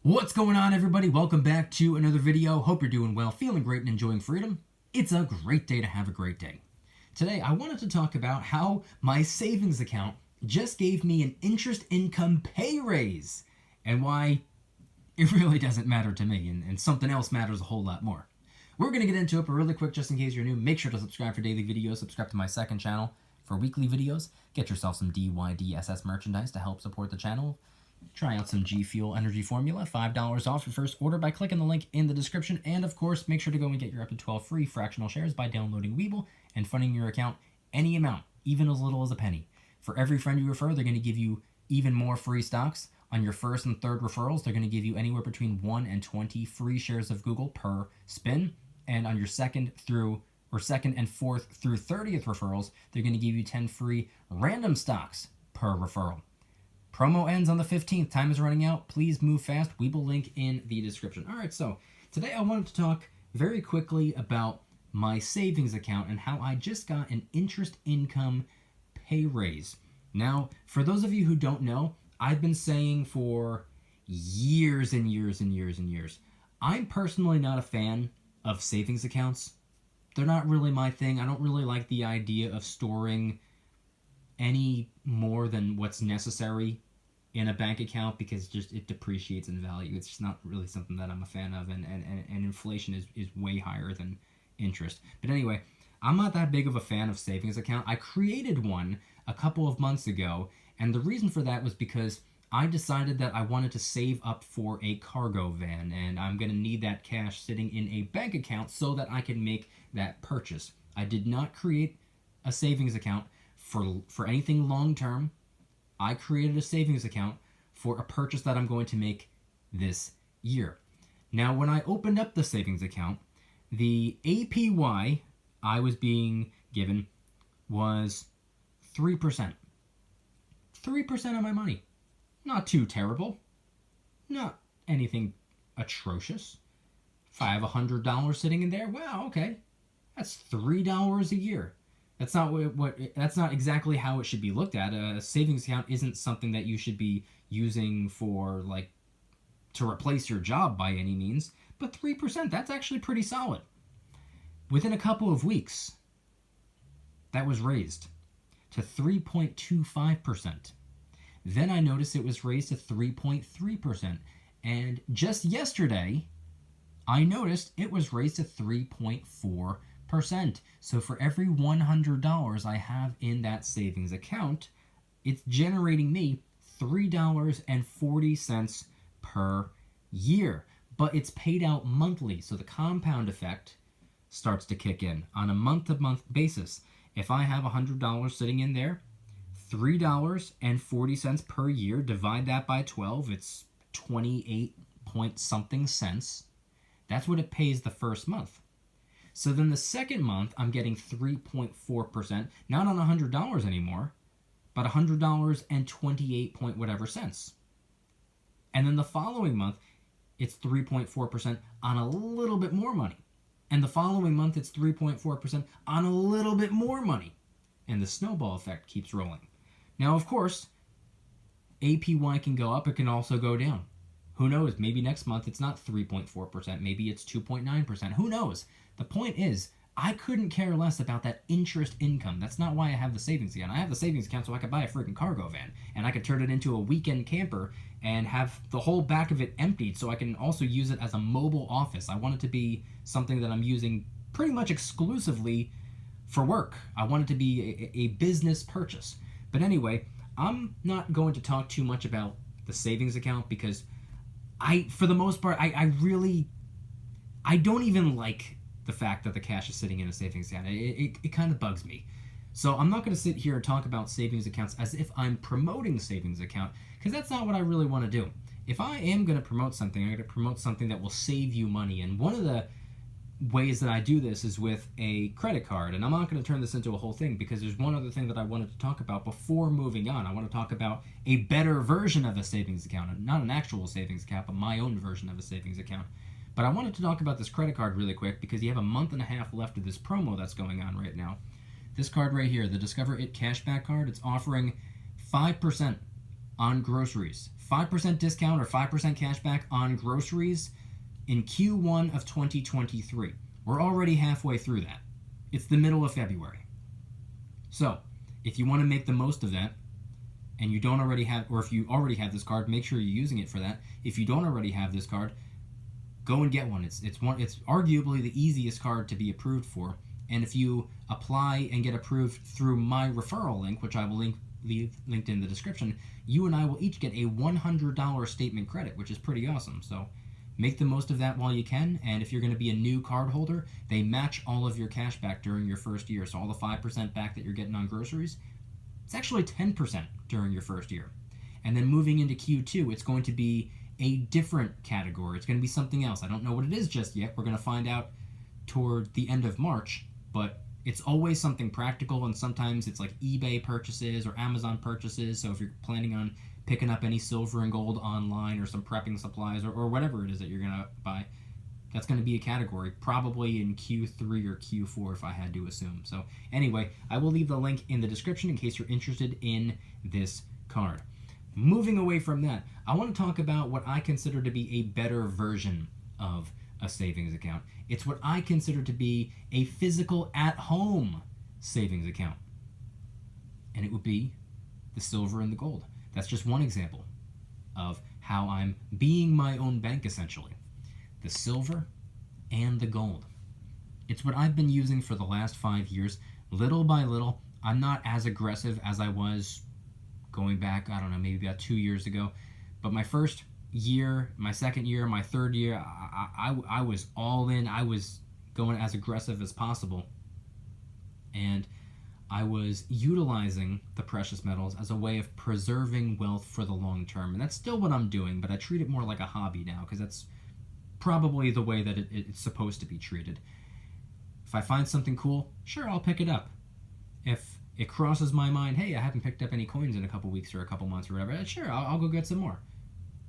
What's going on, everybody? Welcome back to another video. Hope you're doing well, feeling great, and enjoying freedom. It's a great day to have a great day. Today, I wanted to talk about how my savings account just gave me an interest income pay raise and why it really doesn't matter to me and something else matters a whole lot more. We're going to get into it, but really quick, just in case you're new, make sure to subscribe for daily videos, subscribe to my second channel for weekly videos, get yourself some DYDSS merchandise to help support the channel. Try out some G Fuel Energy Formula, $5 off your first order by clicking the link in the description. And of course, make sure to go and get your up to 12 free fractional shares by downloading Webull and funding your account any amount, even as little as a penny. For every friend you refer, they're going to give you even more free stocks. On your first and third referrals, they're going to give you anywhere between 1 and 20 free shares of Google per spin. And on your second and fourth through 30th referrals, they're going to give you 10 free random stocks per referral. Promo ends on the 15th. Time is running out. Please move fast. We will link in the description. All right, so today I wanted to talk very quickly about my savings account and how I just got an interest income pay raise. Now, for those of you who don't know, I've been saying for years and years and years and years, I'm personally not a fan of savings accounts. They're not really my thing. I don't really like the idea of storing any more than what's necessary in a bank account because it depreciates in value. It's just not really something that I'm a fan of, and inflation is way higher than interest. But anyway, I'm not that big of a fan of savings account. I created one a couple of months ago, and the reason for that was because I decided that I wanted to save up for a cargo van, and I'm going to need that cash sitting in a bank account so that I can make that purchase. I did not create a savings account for anything long term. I created a savings account for a purchase that I'm going to make this year. Now, when I opened up the savings account, the APY I was being given was 3%. 3% of my money. Not too terrible. Not anything atrocious. If I have $100 sitting in there, wow, okay. That's $3 a year. That's not exactly how it should be looked at. A savings account isn't something that you should be using for to replace your job by any means. But 3%, that's actually pretty solid. Within a couple of weeks, that was raised to 3.25%. Then I noticed it was raised to 3.3%. And just yesterday, I noticed it was raised to 3.4%. So for every $100 I have in that savings account, it's generating me $3.40 per year. But it's paid out monthly, so the compound effect starts to kick in on a month-to-month basis. If I have $100 sitting in there, $3.40 per year, divide that by 12, it's 28 point something cents. That's what it pays the first month. So then the second month, I'm getting 3.4%, not on $100 anymore, but $100 and 28 point whatever cents. And then the following month, it's 3.4% on a little bit more money. And the following month, it's 3.4% on a little bit more money. And the snowball effect keeps rolling. Now, of course, APY can go up, it can also go down. Who knows? Maybe next month it's not 3.4%, maybe it's 2.9%. Who knows? The point is, I couldn't care less about that interest income. That's not why I have the savings account. I have the savings account so I could buy a freaking cargo van, and I could turn it into a weekend camper and have the whole back of it emptied so I can also use it as a mobile office. I want it to be something that I'm using pretty much exclusively for work. I want it to be a business purchase. But anyway, I'm not going to talk too much about the savings account because for the most part, I don't even like the fact that the cash is sitting in a savings account. It kind of bugs me. So I'm not going to sit here and talk about savings accounts as if I'm promoting savings account, because that's not what I really want to do. If I am going to promote something, I'm going to promote something that will save you money. And one of the ways that I do this is with a credit card. And I'm not going to turn this into a whole thing because there's one other thing that I wanted to talk about before moving on. I want to talk about a better version of a savings account. Not an actual savings account, but my own version of a savings account. But I wanted to talk about this credit card really quick because you have a month and a half left of this promo that's going on right now. This card right here, the Discover It Cashback card, it's offering 5% on groceries. 5% discount or 5% cash back on groceries in Q1 of 2023. We're already halfway through that. It's the middle of February. So, if you want to make the most of that, and you don't already have, or if you already have this card, make sure you're using it for that. If you don't already have this card, go and get one. It's arguably the easiest card to be approved for. And if you apply and get approved through my referral link, which I will leave linked in the description, you and I will each get a $100 statement credit, which is pretty awesome. So make the most of that while you can. And if you're going to be a new card holder, they match all of your cash back during your first year. So all the 5% back that you're getting on groceries, it's actually 10% during your first year. And then moving into Q2, it's going to be a different category. It's going to be something else. I don't know what it is just yet. We're going to find out toward the end of March, but it's always something practical, and sometimes it's like eBay purchases or Amazon purchases. So if you're planning on picking up any silver and gold online or some prepping supplies or whatever it is that you're going to buy, that's going to be a category, probably in Q3 or Q4 if I had to assume. So anyway, I will leave the link in the description in case you're interested in this card. Moving away from that, I want to talk about what I consider to be a better version of a savings account. It's what I consider to be a physical at-home savings account. And it would be the silver and the gold. That's just one example of how I'm being my own bank, essentially. The silver and the gold. It's what I've been using for the last 5 years. Little by little, I'm not as aggressive as I was going back, I don't know, maybe about 2 years ago. But my first year, my second year, my third year, I was all in. I was going as aggressive as possible. And I was utilizing the precious metals as a way of preserving wealth for the long term. And that's still what I'm doing, but I treat it more like a hobby now, because that's probably the way that it's supposed to be treated. If I find something cool, sure, I'll pick it up. If it crosses my mind, hey, I haven't picked up any coins in a couple weeks or a couple months or whatever, sure, I'll go get some more.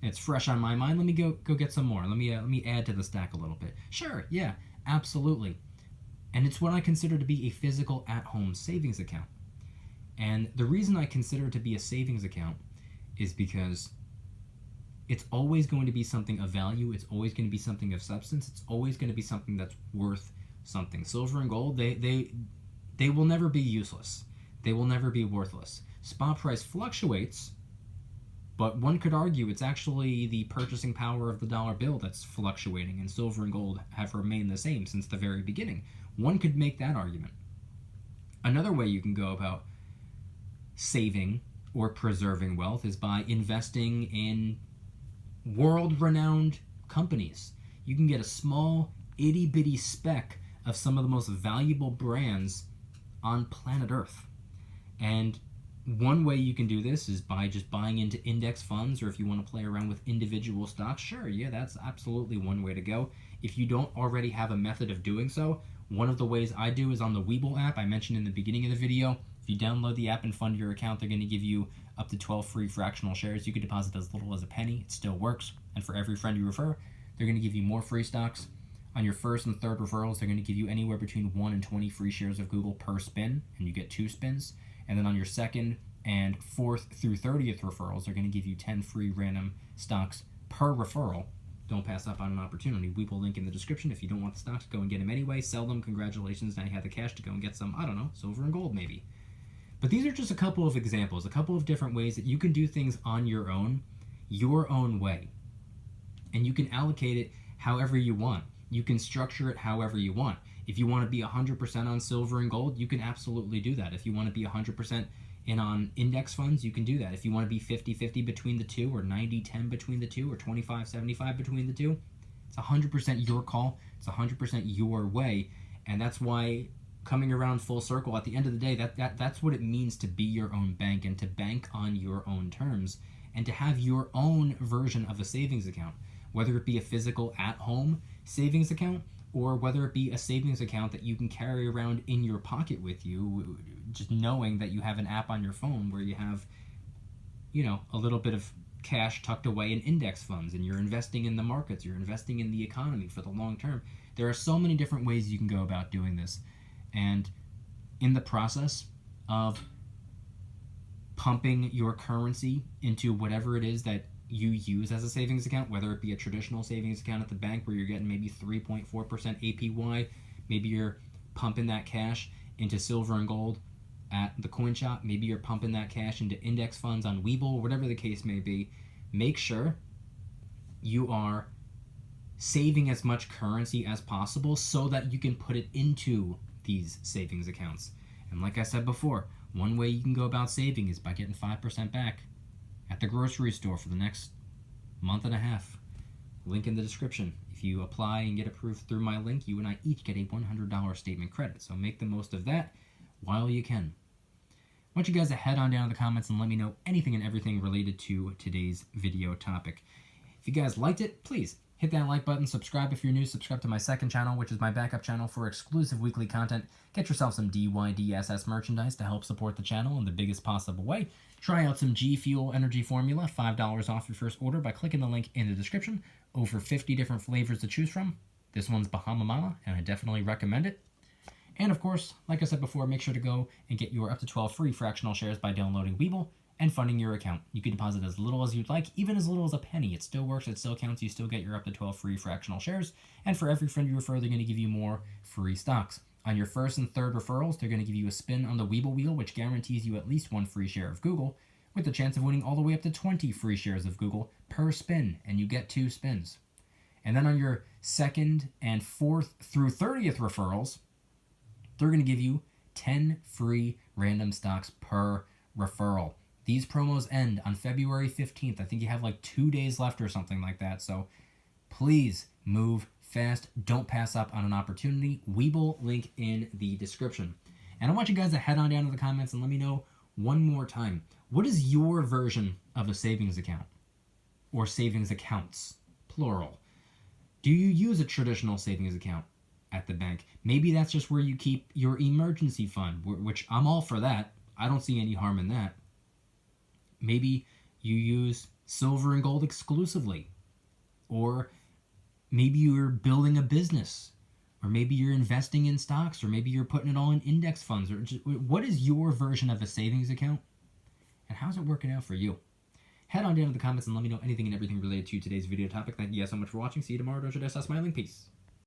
It's fresh on my mind, let me go get some more. Let me add to the stack a little bit. Sure, yeah, absolutely. And it's what I consider to be a physical at-home savings account. And the reason I consider it to be a savings account is because it's always going to be something of value. It's always going to be something of substance. It's always going to be something that's worth something. Silver and gold, they will never be useless. They will never be worthless. Spot price fluctuates, but one could argue it's actually the purchasing power of the dollar bill that's fluctuating, and silver and gold have remained the same since the very beginning. One could make that argument. Another way you can go about saving or preserving wealth is by investing in world-renowned companies. You can get a small, itty-bitty speck of some of the most valuable brands on planet Earth. And one way you can do this is by just buying into index funds, or if you want to play around with individual stocks, sure, yeah, that's absolutely one way to go. If you don't already have a method of doing so, one of the ways I do is on the Webull app. I mentioned in the beginning of the video, if you download the app and fund your account, they're going to give you up to 12 free fractional shares. You can deposit as little as a penny. It still works. And for every friend you refer, they're going to give you more free stocks. On your first and third referrals, they're going to give you anywhere between 1 and 20 free shares of Google per spin, and you get 2 spins. And then on your second and fourth through 30th referrals, they're going to give you 10 free random stocks per referral. Don't pass up on an opportunity. We will link in the description. If you don't want the stocks, go and get them anyway. Sell them. Congratulations. Now you have the cash to go and get some, I don't know, silver and gold maybe. But these are just a couple of examples, a couple of different ways that you can do things on your own way. And you can allocate it however you want. You can structure it however you want. If you want to be 100% on silver and gold, you can absolutely do that. If you want to be 100% in on index funds, you can do that. If you want to be 50-50 between the two, or 90-10 between the two, or 25-75 between the two, it's 100% your call. It's 100% your way. And that's why, coming around full circle, at the end of the day, that's what it means to be your own bank, and to bank on your own terms, and to have your own version of a savings account, whether it be a physical at-home savings account, or whether it be a savings account that you can carry around in your pocket with you, just knowing that you have an app on your phone where you have, a little bit of cash tucked away in index funds, and you're investing in the markets, you're investing in the economy for the long term. There are so many different ways you can go about doing this. And in the process of pumping your currency into whatever it is that you use as a savings account, whether it be a traditional savings account at the bank where you're getting maybe 3.4% APY, maybe you're pumping that cash into silver and gold at the coin shop, maybe you're pumping that cash into index funds on Webull, whatever the case may be. Make sure you are saving as much currency as possible so that you can put it into these savings accounts. And like I said before, one way you can go about saving is by getting 5% back at the grocery store for the next month and a half. Link in the description. If you apply and get approved through my link, you and I each get a $100 statement credit. So make the most of that while you can. I want you guys to head on down in the comments and let me know anything and everything related to today's video topic. If you guys liked it, please hit that like button, subscribe if you're new, subscribe to my second channel, which is my backup channel for exclusive weekly content. Get yourself some DYDSS merchandise to help support the channel in the biggest possible way. Try out some G Fuel Energy Formula, $5 off your first order by clicking the link in the description. Over 50 different flavors to choose from. This one's Bahama Mama, and I definitely recommend it. And of course, like I said before, make sure to go and get your up to 12 free fractional shares by downloading Webull and funding your account. You can deposit as little as you'd like, even as little as a penny. It still works, it still counts, you still get your up to 12 free fractional shares. And for every friend you refer, they're going to give you more free stocks. On your first and third referrals, they're going to give you a spin on the Webull wheel, which guarantees you at least one free share of Google, with the chance of winning all the way up to 20 free shares of Google per spin, and you get 2 spins. And then on your second and fourth through 30th referrals, they're going to give you 10 free random stocks per referral. These promos end on February 15th. I think you have like 2 days left or something like that. So please move fast. Don't pass up on an opportunity. Webull, link in the description. And I want you guys to head on down to the comments and let me know one more time. What is your version of a savings account? Or savings accounts, plural. Do you use a traditional savings account at the bank? Maybe that's just where you keep your emergency fund, which I'm all for that. I don't see any harm in that. Maybe you use silver and gold exclusively. Or maybe you're building a business. Or maybe you're investing in stocks. Or maybe you're putting it all in index funds. Or just, what is your version of a savings account? And how's it working out for you? Head on down to the comments and let me know anything and everything related to today's video topic. Thank you guys so much for watching. See you tomorrow. Don't forget to smiling. Peace.